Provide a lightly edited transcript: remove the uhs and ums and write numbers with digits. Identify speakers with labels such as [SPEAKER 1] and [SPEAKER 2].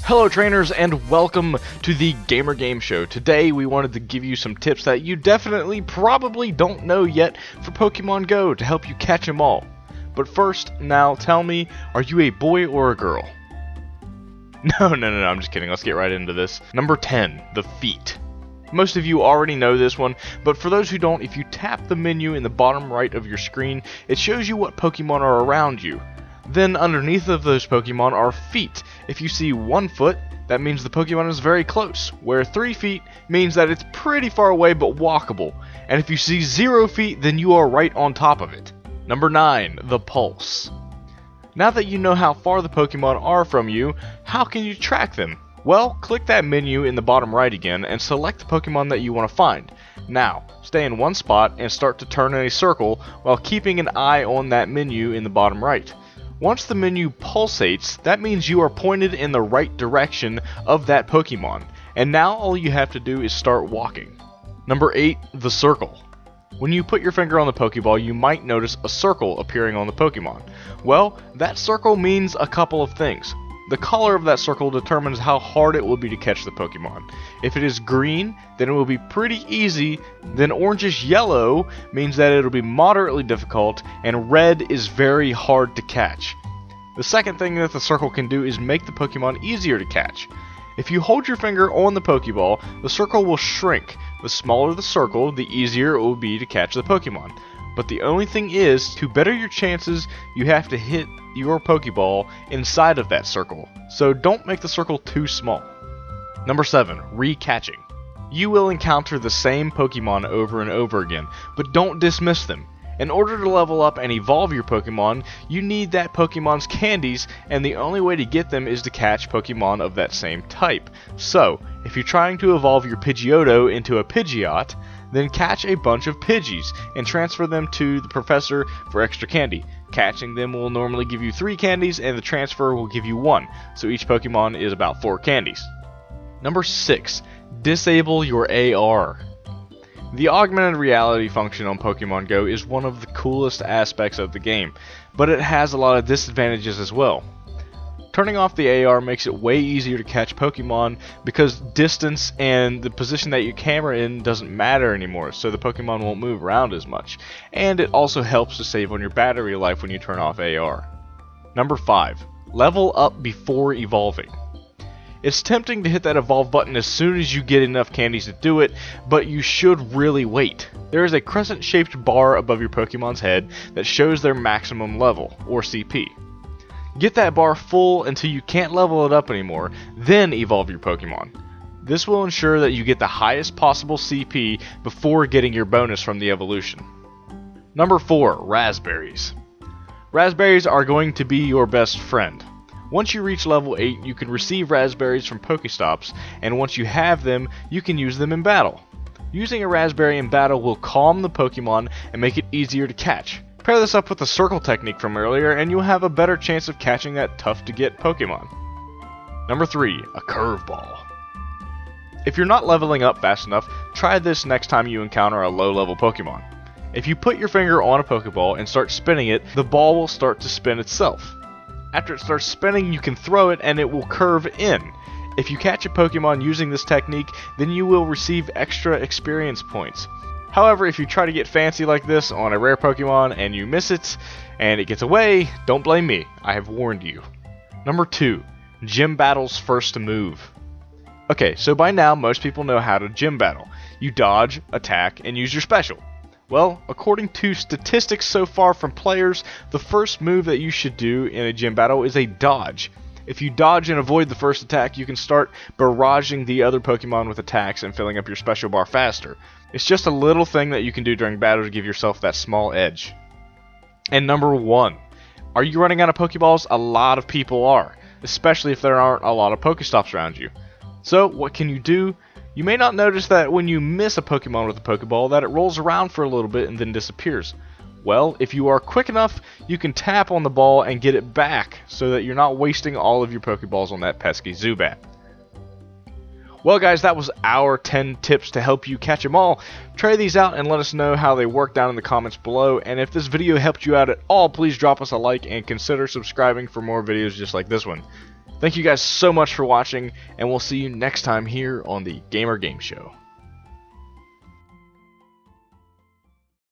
[SPEAKER 1] Hello trainers, and welcome to the Gamer Game Show. Today we wanted to give you some tips that you definitely probably don't know yet for Pokemon Go to help you catch them all. But first, now tell me, are you a boy or a girl? No, I'm just kidding. Let's get right into this. Number 10, the feet. Most of you already know this one, but for those who don't, if you tap the menu in the bottom right of your screen, it shows you what Pokemon are around you. Then underneath of those Pokemon are feet. If you see 1 foot, that means the Pokemon is very close, where 3 feet means that it's pretty far away but walkable. And if you see 0 feet, then you are right on top of it. Number 9, the pulse. Now that you know how far the Pokemon are from you, how can you track them? Well, click that menu in the bottom right again and select the Pokemon that you want to find. Now, stay in one spot and start to turn in a circle while keeping an eye on that menu in the bottom right. Once the menu pulsates, that means you are pointed in the right direction of that Pokemon, and now all you have to do is start walking. Number 8, the circle. When you put your finger on the Pokeball, you might notice a circle appearing on the Pokemon. Well, that circle means a couple of things. The color of that circle determines how hard it will be to catch the Pokemon. If it is green, then it will be pretty easy, then orangish yellow means that it will be moderately difficult, and red is very hard to catch. The second thing that the circle can do is make the Pokemon easier to catch. If you hold your finger on the Pokeball, the circle will shrink. The smaller the circle, the easier it will be to catch the Pokemon. But the only thing is, to better your chances, you have to hit your Pokeball inside of that circle. So don't make the circle too small. Number 7, re-catching. You will encounter the same Pokemon over and over again, but don't dismiss them. In order to level up and evolve your Pokemon, you need that Pokemon's candies, and the only way to get them is to catch Pokemon of that same type. So, if you're trying to evolve your Pidgeotto into a Pidgeot, then catch a bunch of Pidgeys and transfer them to the professor for extra candy. Catching them will normally give you 3 candies, and the transfer will give you 1, so each Pokemon is about 4 candies. Number 6, disable your AR. The augmented reality function on Pokemon Go is one of the coolest aspects of the game, but it has a lot of disadvantages as well. Turning off the AR makes it way easier to catch Pokemon because distance and the position that you camera in doesn't matter anymore, so the Pokemon won't move around as much. And it also helps to save on your battery life when you turn off AR. Number 5, level up before evolving. It's tempting to hit that evolve button as soon as you get enough candies to do it, but you should really wait. There is a crescent-shaped bar above your Pokemon's head that shows their maximum level, or CP. Get that bar full until you can't level it up anymore, then evolve your Pokemon. This will ensure that you get the highest possible CP before getting your bonus from the evolution. Number 4, raspberries. Raspberries are going to be your best friend. Once you reach level 8, you can receive raspberries from Pokestops, and once you have them, you can use them in battle. Using a raspberry in battle will calm the Pokemon and make it easier to catch. Pair this up with the circle technique from earlier, and you'll have a better chance of catching that tough-to-get Pokemon. Number 3, a curveball. If you're not leveling up fast enough, try this next time you encounter a low-level Pokemon. If you put your finger on a Pokeball and start spinning it, the ball will start to spin itself. After it starts spinning, you can throw it and it will curve in. If you catch a Pokemon using this technique, then you will receive extra experience points. However, if you try to get fancy like this on a rare Pokemon and you miss it, and it gets away, don't blame me, I have warned you. Number 2, Gym Battle's first move. Okay, so by now most people know how to gym battle. You dodge, attack, and use your special. Well, according to statistics so far from players, the first move that you should do in a gym battle is a dodge. If you dodge and avoid the first attack, you can start barraging the other Pokemon with attacks and filling up your special bar faster. It's just a little thing that you can do during battle to give yourself that small edge. And number 1, are you running out of Pokeballs? A lot of people are, especially if there aren't a lot of Pokestops around you. So what can you do? You may not notice that when you miss a Pokemon with a Pokeball that it rolls around for a little bit and then disappears. Well, if you are quick enough, you can tap on the ball and get it back so that you're not wasting all of your Pokeballs on that pesky Zubat. Well guys, that was our 10 tips to help you catch them all. Try these out and let us know how they work down in the comments below. And if this video helped you out at all, please drop us a like and consider subscribing for more videos just like this one. Thank you guys so much for watching, and we'll see you next time here on the Gamer Game Show.